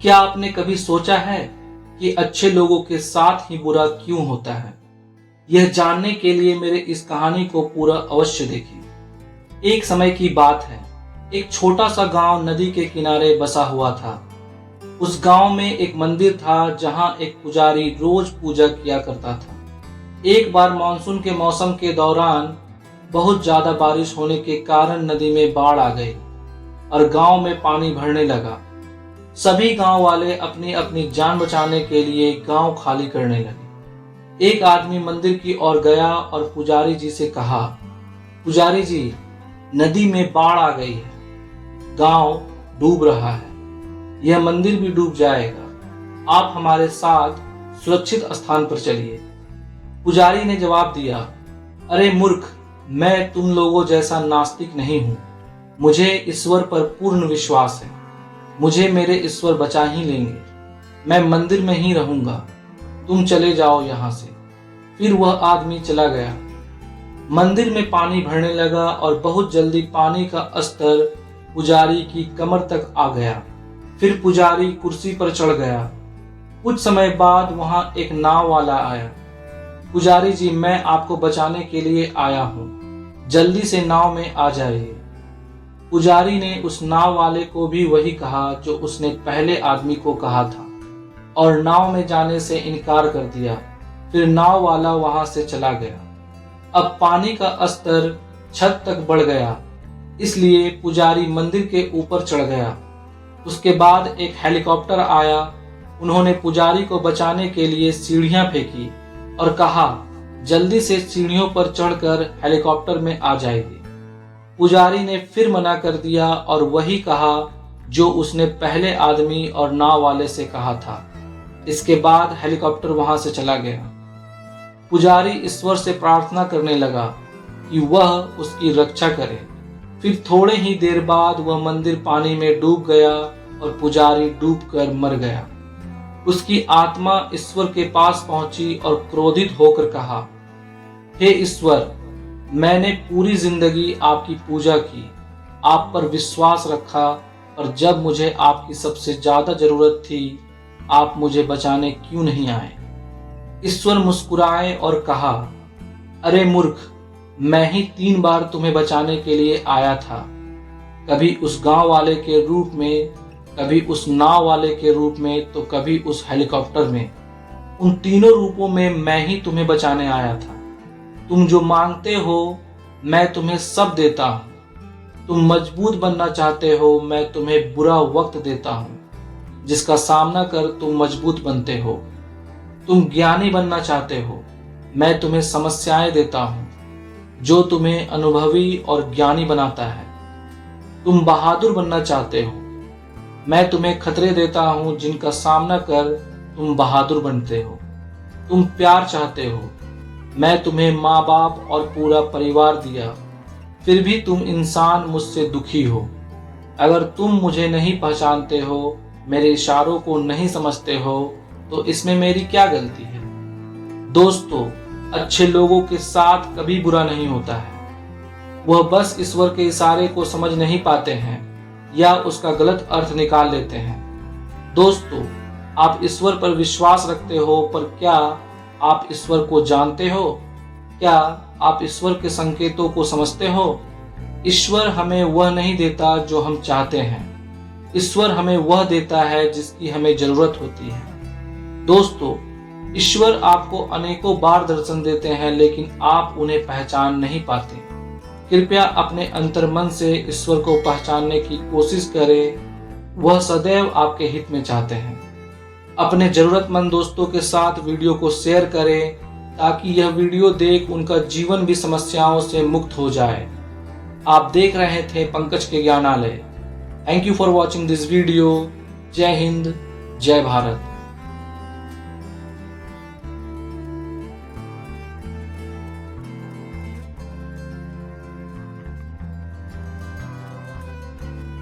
क्या आपने कभी सोचा है कि अच्छे लोगों के साथ ही बुरा क्यों होता है? यह जानने के लिए मेरे इस कहानी को पूरा अवश्य देखिए। एक समय की बात है, एक छोटा सा गांव नदी के किनारे बसा हुआ था। उस गांव में एक मंदिर था जहां एक पुजारी रोज पूजा किया करता था। एक बार मानसून के मौसम के दौरान बहुत ज्यादा बारिश होने के कारण नदी में बाढ़ आ गई और गांव में पानी भरने लगा। सभी गांव वाले अपनी अपनी जान बचाने के लिए गांव खाली करने लगे। एक आदमी मंदिर की ओर गया और पुजारी जी से कहा, पुजारी जी, नदी में बाढ़ आ गई है, गांव डूब रहा है, यह मंदिर भी डूब जाएगा, आप हमारे साथ सुरक्षित स्थान पर चलिए। पुजारी ने जवाब दिया, अरे मूर्ख, मैं तुम लोगों जैसा नास्तिक नहीं हूं, मुझे ईश्वर पर पूर्ण विश्वास है, मुझे मेरे ईश्वर बचा ही लेंगे, मैं मंदिर में ही रहूंगा, तुम चले जाओ यहां से। फिर वह आदमी चला गया। मंदिर में पानी भरने लगा और बहुत जल्दी पानी का स्तर पुजारी की कमर तक आ गया। फिर पुजारी कुर्सी पर चढ़ गया। कुछ समय बाद वहां एक नाव वाला आया। पुजारी जी, मैं आपको बचाने के लिए आया हूं, जल्दी से नाव में आ जाइए। पुजारी ने उस नाव वाले को भी वही कहा जो उसने पहले आदमी को कहा था और नाव में जाने से इनकार कर दिया। फिर नाव वाला वहां से चला गया। अब पानी का स्तर छत तक बढ़ गया, इसलिए पुजारी मंदिर के ऊपर चढ़ गया। उसके बाद एक हेलीकॉप्टर आया। उन्होंने पुजारी को बचाने के लिए सीढ़ियां फेंकी और कहा, जल्दी से सीढ़ियों पर चढ़कर हेलीकॉप्टर में आ जाइए। पुजारी ने फिर मना कर दिया और वही कहा जो उसने पहले आदमी और नाव वाले से कहा था। इसके बाद हेलीकॉप्टर वहां से चला गया। पुजारी ईश्वर से प्रार्थना करने लगा कि वह उसकी रक्षा करे। फिर थोड़े ही देर बाद वह मंदिर पानी में डूब गया और पुजारी डूबकर मर गया। उसकी आत्मा ईश्वर के पास पहुंची और क्रोधित होकर कहा, हे ईश्वर, मैंने पूरी जिंदगी आपकी पूजा की, आप पर विश्वास रखा, और जब मुझे आपकी सबसे ज्यादा जरूरत थी, आप मुझे बचाने क्यों नहीं आए? ईश्वर मुस्कुराए और कहा, अरे मूर्ख, मैं ही 3 बार तुम्हें बचाने के लिए आया था, कभी उस गांव वाले के रूप में, कभी उस नाव वाले के रूप में, तो कभी उस हेलीकॉप्टर में। उन तीनों रूपों में मैं ही तुम्हें बचाने आया था। तुम जो मांगते हो मैं तुम्हें सब देता हूं। तुम मजबूत बनना चाहते हो, मैं तुम्हें बुरा वक्त देता हूं जिसका सामना कर तुम मजबूत बनते हो। तुम ज्ञानी बनना चाहते हो, मैं तुम्हें समस्याएं देता हूं जो तुम्हें अनुभवी और ज्ञानी बनाता है। तुम बहादुर बनना चाहते हो, मैं तुम्हें खतरे देता हूं जिनका सामना कर तुम बहादुर बनते हो। तुम प्यार चाहते हो, मैं तुम्हें माँ बाप और पूरा परिवार दिया, फिर भी तुम इंसान मुझसे दुखी हो। अगर तुम मुझे नहीं पहचानते हो, मेरे इशारों को नहीं समझते हो, तो इसमें मेरी क्या गलती है? दोस्तों, अच्छे लोगों के साथ कभी बुरा नहीं होता है। वह बस ईश्वर के इशारे को समझ नहीं पाते हैं या उसका गलत अर्थ निकाल लेते हैं। दोस्तों, आप ईश्वर पर विश्वास रखते हो, पर क्या आप ईश्वर को जानते हो? क्या आप ईश्वर के संकेतों को समझते हो? ईश्वर हमें वह नहीं देता जो हम चाहते हैं, ईश्वर हमें वह देता है जिसकी हमें जरूरत होती है। दोस्तों, ईश्वर आपको अनेकों बार दर्शन देते हैं, लेकिन आप उन्हें पहचान नहीं पाते। कृपया अपने अंतर्मन से ईश्वर को पहचानने की कोशिश करें, वह सदैव आपके हित में चाहते हैं। अपने जरूरतमंद दोस्तों के साथ वीडियो को शेयर करें ताकि यह वीडियो देख उनका जीवन भी समस्याओं से मुक्त हो जाए। आप देख रहे थे पंकज के ज्ञानालय। Thank you for watching this video. जय हिंद, जय भारत।